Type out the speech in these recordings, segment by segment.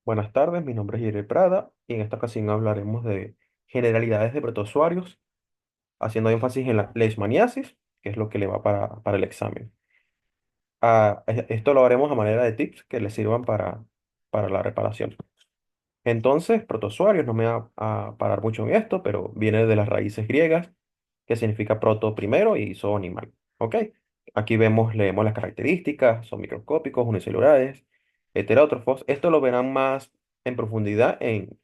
Buenas tardes, mi nombre es Jerry Prada y en esta ocasión hablaremos de generalidades de protozoarios, haciendo énfasis en la leishmaniasis, que es lo que le va para el examen. Esto lo haremos a manera de tips que le sirvan para la reparación. Entonces, protozoarios, no me voy a parar mucho en esto, pero viene de las raíces griegas, que significa proto primero y zoo animal. ¿Ok? Aquí leemos las características, son microscópicos, unicelulares, heterótrofos. Esto lo verán más en profundidad en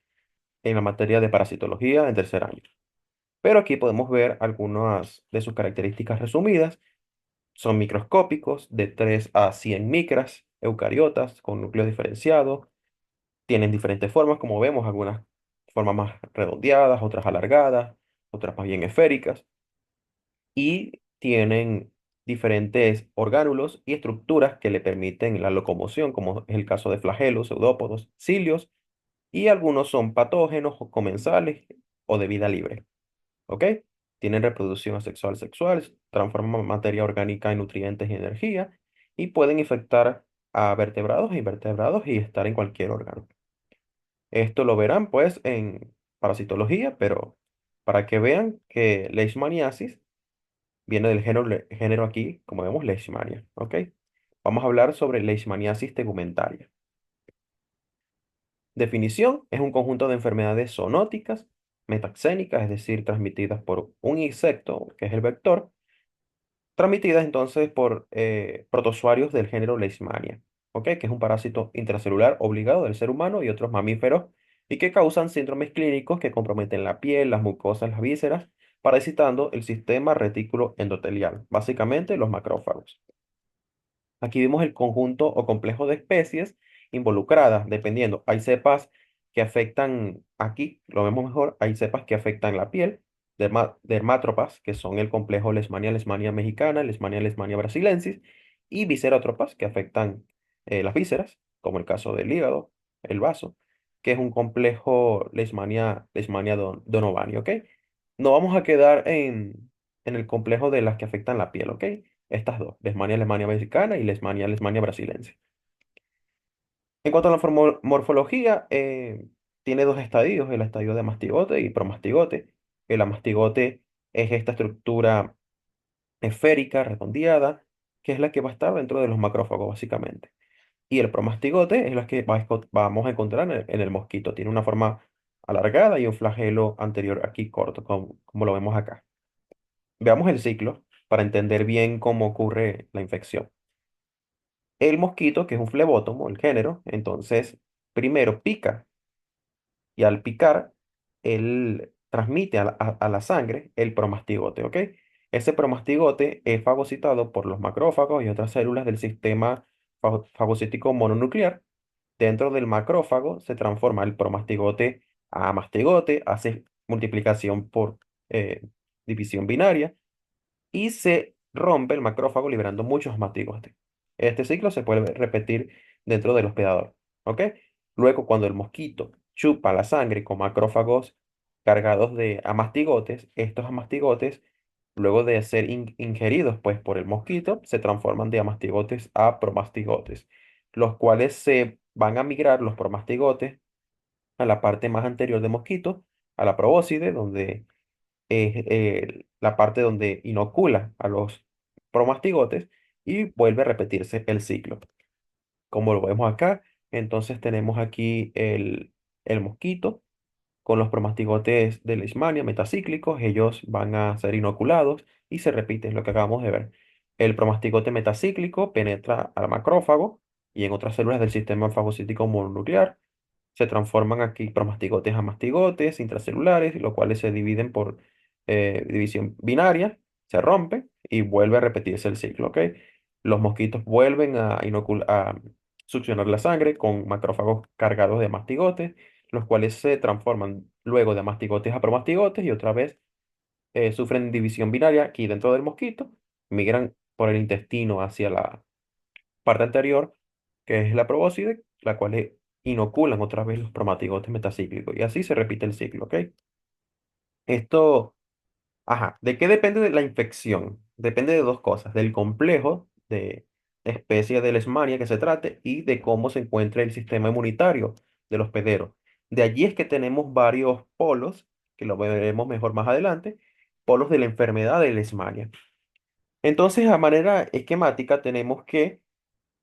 la materia de parasitología en tercer año. Pero aquí podemos ver algunas de sus características resumidas. Son microscópicos de 3 a 100 micras, eucariotas con núcleo diferenciado. Tienen diferentes formas, como vemos, algunas formas más redondeadas, otras alargadas, otras más bien esféricas. Y tienen diferentes orgánulos y estructuras que le permiten la locomoción, como es el caso de flagelos, pseudópodos, cilios, y algunos son patógenos o comensales o de vida libre. ¿Ok? Tienen reproducción asexual sexual, transforman materia orgánica en nutrientes y energía y pueden infectar a vertebrados e invertebrados y estar en cualquier órgano. Esto lo verán pues en parasitología, pero para que vean que leishmaniasis viene del género aquí, como vemos, leishmania. ¿Ok? Vamos a hablar sobre leishmaniasis tegumentaria. Definición: es un conjunto de enfermedades zoonóticas, metaxénicas, es decir, transmitidas por un insecto, que es el vector, transmitidas entonces por protozoarios del género Leishmania, ¿ok? Que es un parásito intracelular obligado del ser humano y otros mamíferos y que causan síndromes clínicos que comprometen la piel, las mucosas, las vísceras, parasitando el sistema retículo endotelial, básicamente los macrófagos. Aquí vemos el conjunto o complejo de especies involucradas, dependiendo. Hay cepas que afectan, aquí lo vemos mejor, hay cepas que afectan la piel, dermátropas, que son el complejo Leishmania mexicana, Leishmania brasilensis, y viscerótropas, que afectan las vísceras, como el caso del hígado, el vaso, que es un complejo Leishmania donovani, ¿ok? No vamos a quedar en el complejo de las que afectan la piel, ¿ok? Estas dos, Leishmania mexicana y Leishmania brasilense. En cuanto a la morfología, tiene dos estadios, el estadio de mastigote y promastigote. El amastigote es esta estructura esférica, redondeada, que es la que va a estar dentro de los macrófagos, básicamente. Y el promastigote es la que vamos a encontrar en el mosquito. Tiene una forma alargada y un flagelo anterior aquí corto, como lo vemos acá. Veamos el ciclo para entender bien cómo ocurre la infección. El mosquito, que es un flebótomo, el género, entonces primero pica y al picar, él transmite a la sangre el promastigote, ¿ok? Ese promastigote es fagocitado por los macrófagos y otras células del sistema fagocítico mononuclear. Dentro del macrófago se transforma el promastigote a mastigote, hace multiplicación por eh, división binaria y se rompe el macrófago liberando muchos mastigotes. Este ciclo se puede repetir dentro del hospedador, ¿ok? Luego, cuando el mosquito chupa la sangre con macrófagos cargados de amastigotes, estos amastigotes, luego de ser ingeridos pues, por el mosquito, se transforman de amastigotes a promastigotes, los cuales se van a migrar los promastigotes a la parte más anterior del mosquito, a la probóscide, donde es la parte donde inocula a los promastigotes y vuelve a repetirse el ciclo. Como lo vemos acá, entonces tenemos aquí el mosquito con los promastigotes de Leishmania metacíclicos, ellos van a ser inoculados y se repite, es lo que acabamos de ver. El promastigote metacíclico penetra al macrófago y en otras células del sistema fagocítico mononuclear. Se transforman aquí promastigotes a mastigotes intracelulares, los cuales se dividen por división binaria, se rompe y vuelve a repetirse el ciclo, ¿ok? Los mosquitos vuelven a succionar la sangre con macrófagos cargados de mastigotes, los cuales se transforman luego de mastigotes a promastigotes y otra vez sufren división binaria aquí dentro del mosquito, migran por el intestino hacia la parte anterior, que es la probóscide, la cual inoculan otra vez los promatigotes metacíclicos. Y así se repite el ciclo, ¿ok? Esto, ajá, ¿de qué depende de la infección? Depende de dos cosas, del complejo de especie de Leishmania que se trate y de cómo se encuentre el sistema inmunitario del hospedero. De allí es que tenemos varios polos, que lo veremos mejor más adelante, polos de la enfermedad de Leishmania. Entonces, a manera esquemática, tenemos que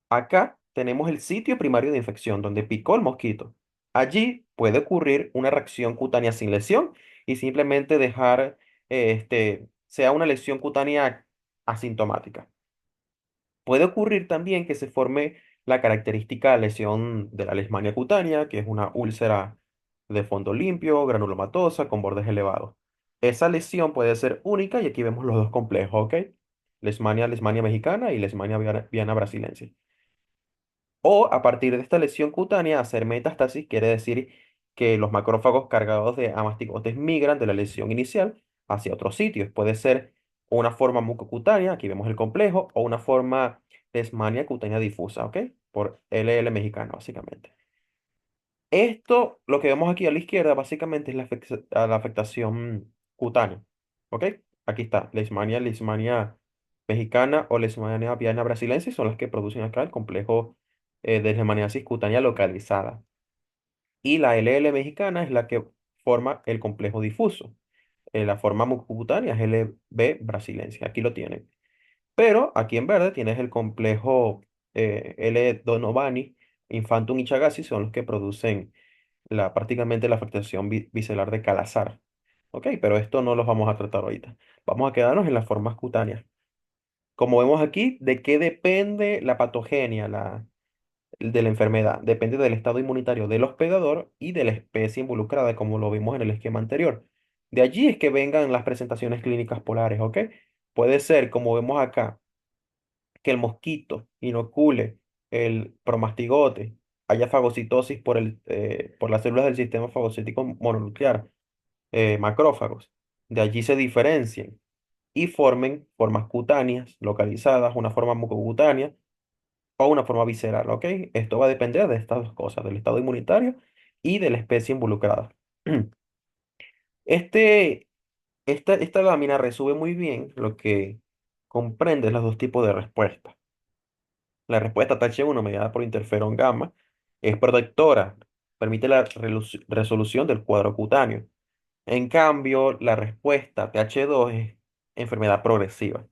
acá tenemos el sitio primario de infección, donde picó el mosquito. Allí puede ocurrir una reacción cutánea sin lesión y simplemente dejar, sea una lesión cutánea asintomática. Puede ocurrir también que se forme la característica lesión de la leishmania cutánea, que es una úlcera de fondo limpio, granulomatosa, con bordes elevados. Esa lesión puede ser única y aquí vemos los dos complejos, ¿ok? Leishmania mexicana y Leishmania viana brasilense. O a partir de esta lesión cutánea, hacer metástasis quiere decir que los macrófagos cargados de amastigotes migran de la lesión inicial hacia otros sitios. Puede ser una forma mucocutánea, aquí vemos el complejo, o una forma Leishmania cutánea difusa, ¿ok? Por LL mexicana, básicamente. Esto, lo que vemos aquí a la izquierda, básicamente es la afectación cutánea, ¿ok? Aquí está, Leishmania mexicana o Leishmania aviana brasilensis son las que producen acá el complejo de leishmaniasis cutánea localizada. Y la LL mexicana es la que forma el complejo difuso. La forma mucocutánea es LB brasilensis, aquí lo tienen. Pero aquí en verde tienes el complejo L. donovani, infantum y chagassi, son los que producen prácticamente la afectación biselar de Calazar. Ok, pero esto no los vamos a tratar ahorita. Vamos a quedarnos en las formas cutáneas. Como vemos aquí, ¿de qué depende la patogenia de la enfermedad? Depende del estado inmunitario del hospedador y de la especie involucrada, como lo vimos en el esquema anterior. De allí es que vengan las presentaciones clínicas polares, ¿ok? Puede ser, como vemos acá, que el mosquito inocule el promastigote, haya fagocitosis por las células del sistema fagocítico mononuclear, macrófagos. De allí se diferencien y formen formas cutáneas localizadas, una forma mucocutánea o una forma visceral, ¿ok? Esto va a depender de estas dos cosas, del estado inmunitario y de la especie involucrada. Este, esta lámina resume muy bien lo que comprende los dos tipos de respuesta. La respuesta TH1 mediada por interferón gamma es protectora, permite la resolución del cuadro cutáneo. En cambio, la respuesta TH2 es enfermedad progresiva,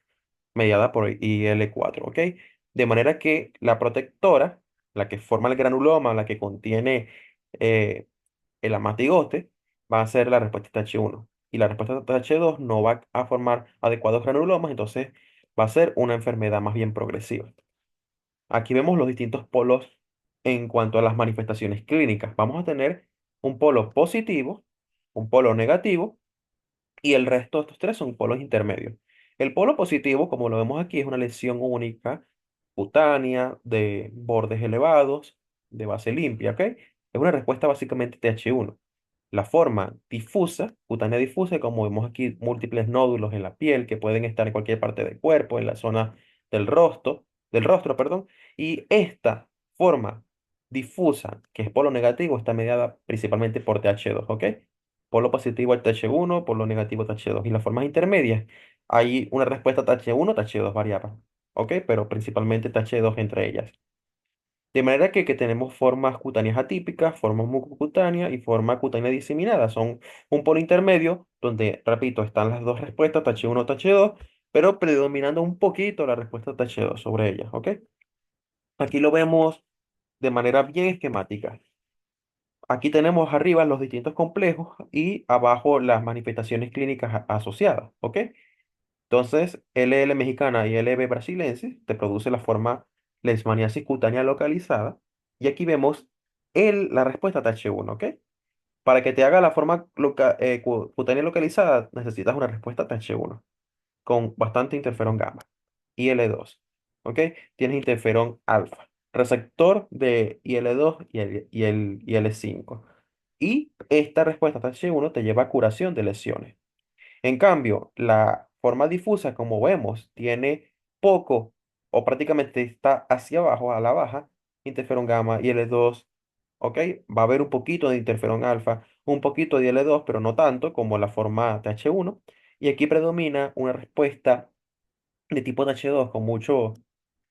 mediada por IL-4, ¿ok? De manera que la protectora, la que forma el granuloma, la que contiene eh, el amatigote, va a ser la respuesta TH1. Y la respuesta TH2 no va a formar adecuados granulomas, entonces va a ser una enfermedad más bien progresiva. Aquí vemos los distintos polos en cuanto a las manifestaciones clínicas. Vamos a tener un polo positivo, un polo negativo y el resto de estos tres son polos intermedios. El polo positivo, como lo vemos aquí, es una lesión única, cutánea, de bordes elevados, de base limpia, ¿ok? Es una respuesta básicamente TH1. La forma difusa, cutánea difusa, como vemos aquí, múltiples nódulos en la piel que pueden estar en cualquier parte del cuerpo, en la zona del rostro, perdón. Y esta forma difusa, que es polo negativo, está mediada principalmente por TH2, ¿ok? Polo positivo el TH1, polo negativo TH2. Y las formas intermedias, hay una respuesta TH1, TH2 variable, ¿ok? Pero principalmente TH2 entre ellas. De manera que tenemos formas cutáneas atípicas, formas mucocutáneas y forma cutánea diseminada. Son un polo intermedio donde, repito, están las dos respuestas, TH1, TH2, pero predominando un poquito la respuesta TH2 sobre ellas, ¿ok? Aquí lo vemos de manera bien esquemática. Aquí tenemos arriba los distintos complejos y abajo las manifestaciones clínicas asociadas, ¿ok? Entonces, LL mexicana y LB brasilense te produce la forma leishmaniasis cutánea localizada. Y aquí vemos la respuesta TH1, ¿ok? Para que te haga la forma cutánea localizada, necesitas una respuesta TH1 con bastante interferón gamma. IL-2, ¿ok? Tienes interferón alfa, receptor de IL-2 y el IL-5. Y esta respuesta TH1 te lleva a curación de lesiones. En cambio, la forma difusa, como vemos, tiene poco o prácticamente está hacia abajo, a la baja, interferón gamma y L2, ¿ok? Va a haber un poquito de interferón alfa, un poquito de L2, pero no tanto como la forma TH1. Y aquí predomina una respuesta de tipo TH2 con mucho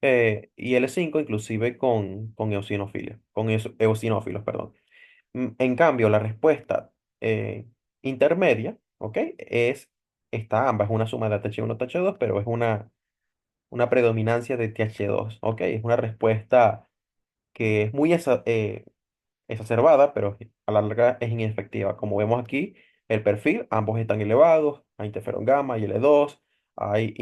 IL-5, inclusive con eosinófilos, perdón. En cambio, la respuesta intermedia, ¿ok? Está ambas, una suma de TH1 TH2, pero es una predominancia de TH2, ¿ok? Es una respuesta que es muy exacerbada, pero a la larga es inefectiva. Como vemos aquí, el perfil, ambos están elevados, hay interferón gamma y L2, hay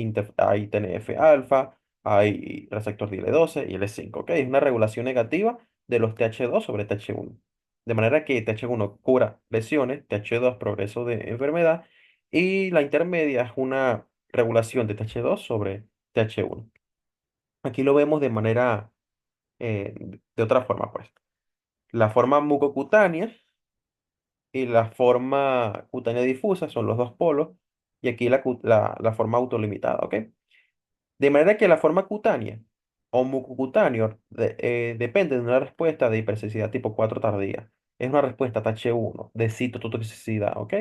TNF alfa, hay receptor de L12 y L5, ¿ok? Es una regulación negativa de los TH2 sobre TH1. De manera que TH1 cura lesiones, TH2 progreso de enfermedad y la intermedia es una regulación de TH2 sobre TH1. Aquí lo vemos de manera, de otra forma, pues. La forma mucocutánea y la forma cutánea difusa son los dos polos, y aquí la forma autolimitada, ¿ok? De manera que la forma cutánea o mucocutáneo depende de una respuesta de hipersensibilidad tipo 4 tardía. Es una respuesta TH1 de citotoxicidad, ¿ok?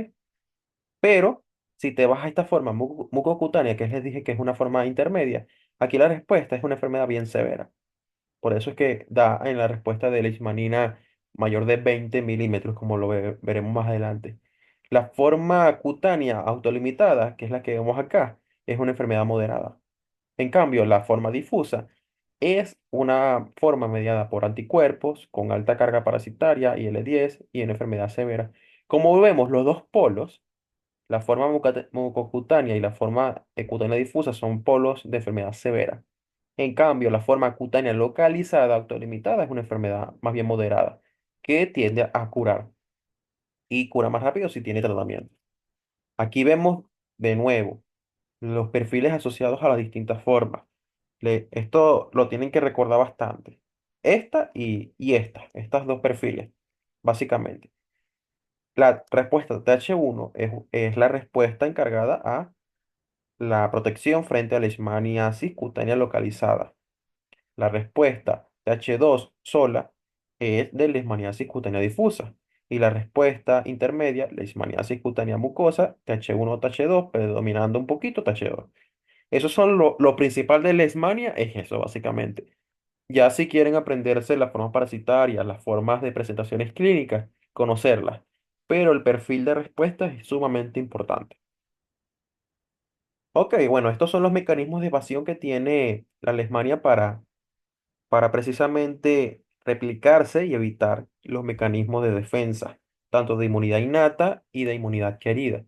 Pero si te vas a esta forma mucocutánea, que les dije que es una forma intermedia, aquí la respuesta es una enfermedad bien severa. Por eso es que da en la respuesta de leishmanina mayor de 20 milímetros, como lo veremos más adelante. La forma cutánea autolimitada, que es la que vemos acá, es una enfermedad moderada. En cambio, la forma difusa es una forma mediada por anticuerpos con alta carga parasitaria, IL-10, y una enfermedad severa. Como vemos, los dos polos, la forma mucocutánea y la forma cutánea difusa, son polos de enfermedad severa. En cambio, la forma cutánea localizada autolimitada es una enfermedad más bien moderada que tiende a curar y cura más rápido si tiene tratamiento. Aquí vemos de nuevo los perfiles asociados a las distintas formas. Esto lo tienen que recordar bastante. Estas dos perfiles, básicamente. La respuesta TH1 es la respuesta encargada a la protección frente a la leishmaniasis cutánea localizada. La respuesta TH2 sola es de leishmaniasis cutánea difusa. Y la respuesta intermedia, leishmaniasis cutánea mucosa, TH1 o TH2, predominando un poquito TH2. Eso son lo principal de leishmania, es eso básicamente. Ya si quieren aprenderse las formas parasitarias, las formas de presentaciones clínicas, conocerlas. Pero el perfil de respuesta es sumamente importante. Ok, bueno, estos son los mecanismos de evasión que tiene la leishmania para precisamente replicarse y evitar los mecanismos de defensa, tanto de inmunidad innata y de inmunidad adquirida.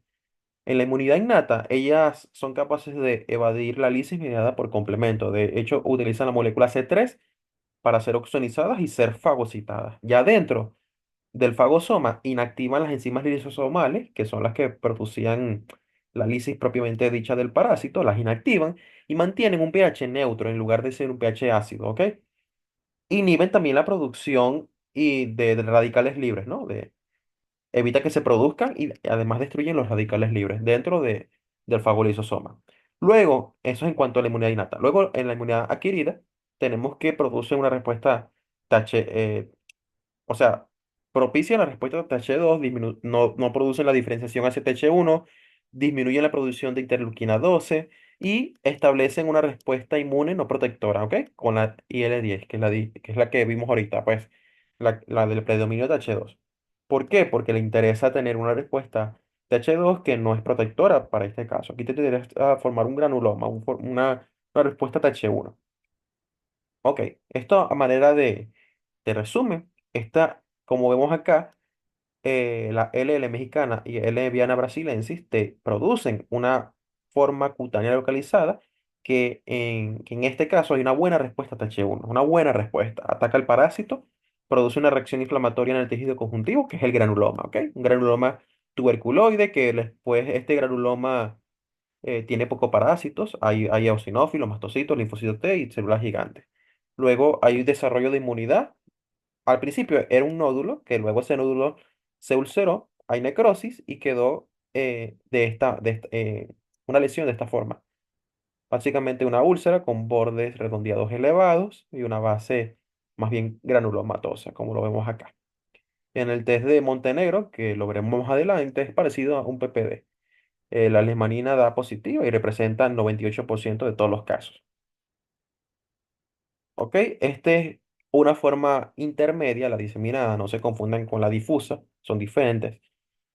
En la inmunidad innata, ellas son capaces de evadir la lisis mediada por complemento. De hecho, utilizan la molécula C3 para ser oxonizadas y ser fagocitadas. Ya dentro del fagosoma, inactivan las enzimas lisosomales, que son las que producían la lisis propiamente dicha del parásito, las inactivan y mantienen un pH neutro en lugar de ser un pH ácido, ¿ok? Inhiben también la producción de radicales libres, ¿no? Evita que se produzcan y además destruyen los radicales libres dentro del fagolisosoma. Luego, eso es en cuanto a la inmunidad innata. Luego, en la inmunidad adquirida, tenemos que produce una respuesta TH, o sea, propician la respuesta de TH2, no producen la diferenciación hacia TH1, disminuyen la producción de interleuquina 12 y establecen una respuesta inmune no protectora, ¿ok? Con la IL-10, que es la que vimos ahorita, pues, la del predominio de TH2. ¿Por qué? Porque le interesa tener una respuesta TH2 que no es protectora para este caso. Aquí te tendrías a formar un granuloma, una respuesta TH1. Ok, esto a manera de resumen, como vemos acá, la LL mexicana y L viana brasilensis te producen una forma cutánea localizada que en este caso hay una buena respuesta a TH1, una buena respuesta. Ataca el parásito, produce una reacción inflamatoria en el tejido conjuntivo, que es el granuloma, ¿ok? Un granuloma tuberculoide que después este granuloma tiene pocos parásitos, hay eosinófilos, mastocitos, linfocitos T y células gigantes. Luego hay desarrollo de inmunidad. Al principio era un nódulo, que luego ese nódulo se ulceró, hay necrosis y quedó una lesión de esta forma. Básicamente una úlcera con bordes redondeados elevados y una base más bien granulomatosa, como lo vemos acá. En el test de Montenegro, que lo veremos más adelante, es parecido a un PPD. La leishmanina da positiva y representa el 98% de todos los casos. ¿Ok? Este Una forma intermedia, la diseminada, no se confundan con la difusa, son diferentes.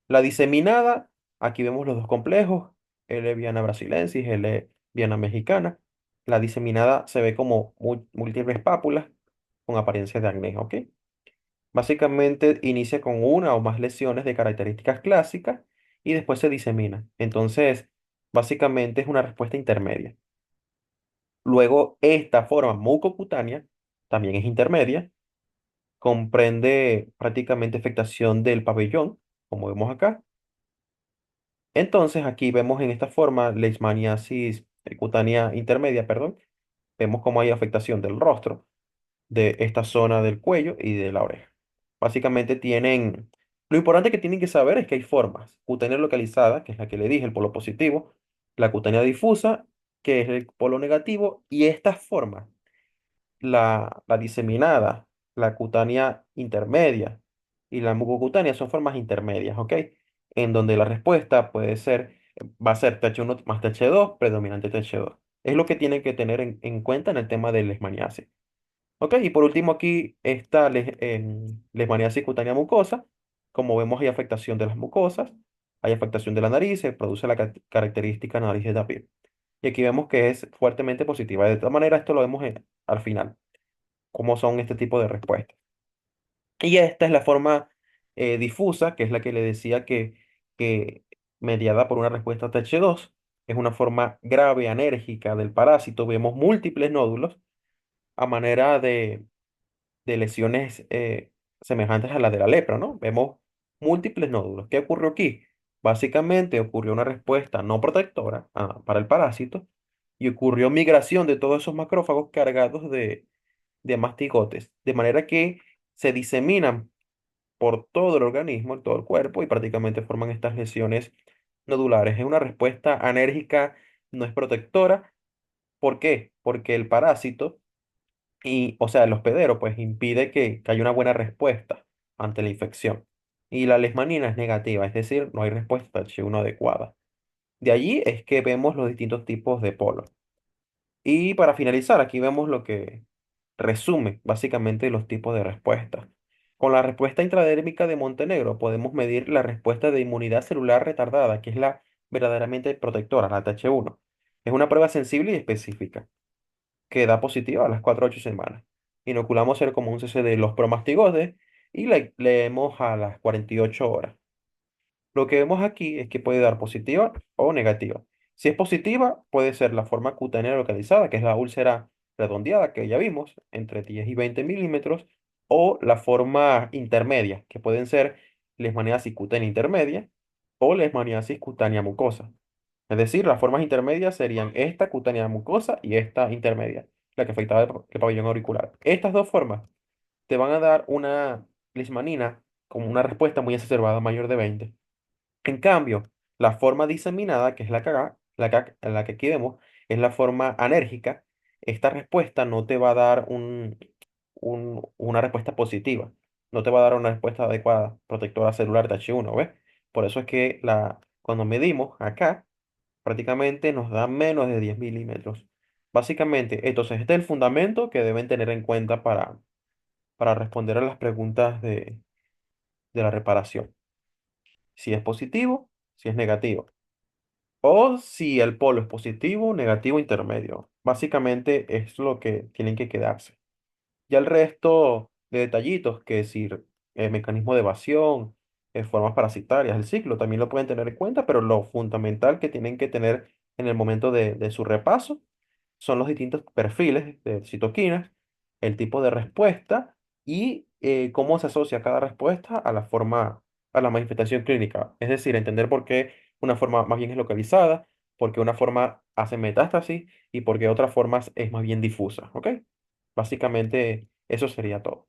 La diseminada, aquí vemos los dos complejos, L. viana brasilensis, L. viana mexicana. La diseminada se ve como múltiples pápulas con apariencia de acné, ¿ok? Básicamente inicia con una o más lesiones de características clásicas y después se disemina. Entonces, básicamente es una respuesta intermedia. Luego, esta forma mucocutánea también es intermedia, comprende prácticamente afectación del pabellón, como vemos acá. Entonces, aquí vemos en esta forma leishmaniasis cutánea intermedia, perdón. Vemos cómo hay afectación del rostro, de esta zona del cuello y de la oreja. Básicamente tienen, lo importante que tienen que saber es que hay formas. Cutánea localizada, que es la que le dije, el polo positivo, la cutánea difusa, que es el polo negativo, y estas formas, la diseminada, la cutánea intermedia y la mucocutánea son formas intermedias, ¿ok? En donde la respuesta puede ser, va a ser TH1 más TH2, predominante TH2. Es lo que tienen que tener en cuenta en el tema del leishmaniasis. Ok, y por último aquí está leishmaniasis cutánea mucosa. Como vemos hay afectación de las mucosas, hay afectación de la nariz, se produce la característica nariz de tapir. Y aquí vemos que es fuertemente positiva. De todas maneras, esto lo vemos al final, cómo son este tipo de respuestas. Y esta es la forma difusa, que es la que le decía que mediada por una respuesta TH2, es una forma grave anérgica del parásito. Vemos múltiples nódulos a manera de lesiones semejantes a las de la lepra, ¿no? Vemos múltiples nódulos. ¿Qué ocurrió aquí? Básicamente ocurrió una respuesta no protectora para el parásito y ocurrió migración de todos esos macrófagos cargados de mastigotes, de manera que se diseminan por todo el organismo, en todo el cuerpo y prácticamente forman estas lesiones nodulares. Es una respuesta anérgica, no es protectora. ¿Por qué? Porque el parásito y, o sea, el hospedero, pues impide que haya una buena respuesta ante la infección. Y la leishmanina es negativa, es decir, no hay respuesta H1 adecuada. De allí es que vemos los distintos tipos de polo. Y para finalizar, aquí vemos lo que resume básicamente los tipos de respuesta. Con la respuesta intradérmica de Montenegro podemos medir la respuesta de inmunidad celular retardada, que es la verdaderamente protectora, la TH1. Es una prueba sensible y específica que da positiva a las 4 a 8 semanas. Inoculamos el común CC de los promastigotes y leemos a las 48 horas. Lo que vemos aquí es que puede dar positiva o negativa. Si es positiva, puede ser la forma cutánea localizada, que es la úlcera redondeada que ya vimos, entre 10 y 20 milímetros, o la forma intermedia, que pueden ser leishmaniasis cutánea intermedia o leishmaniasis cutánea mucosa. Es decir, las formas intermedias serían esta cutánea mucosa y esta intermedia, la que afectaba el pabellón auricular. Estas dos formas te van a dar una leishmanina con una respuesta muy exacerbada mayor de 20. En cambio, la forma diseminada, que es la que aquí vemos, es la forma anérgica. Esta respuesta no te va a dar una respuesta positiva, no te va a dar una respuesta adecuada, protectora celular de H1, ¿ves? Por eso es que cuando medimos acá, prácticamente nos da menos de 10 milímetros. Básicamente, entonces este es el fundamento que deben tener en cuenta para responder a las preguntas de la reparación. Si es positivo, si es negativo. O si el polo es positivo, negativo, intermedio. Básicamente es lo que tienen que quedarse. Ya el resto de detallitos, que si el mecanismo de evasión, formas parasitarias, el ciclo, también lo pueden tener en cuenta, pero lo fundamental que tienen que tener en el momento de su repaso son los distintos perfiles de citoquinas, el tipo de respuesta y cómo se asocia cada respuesta a la forma, a la manifestación clínica. Es decir, entender por qué una forma más bien es localizada, por qué una forma hace metástasis y por qué otra forma es más bien difusa. ¿Ok? Básicamente, eso sería todo.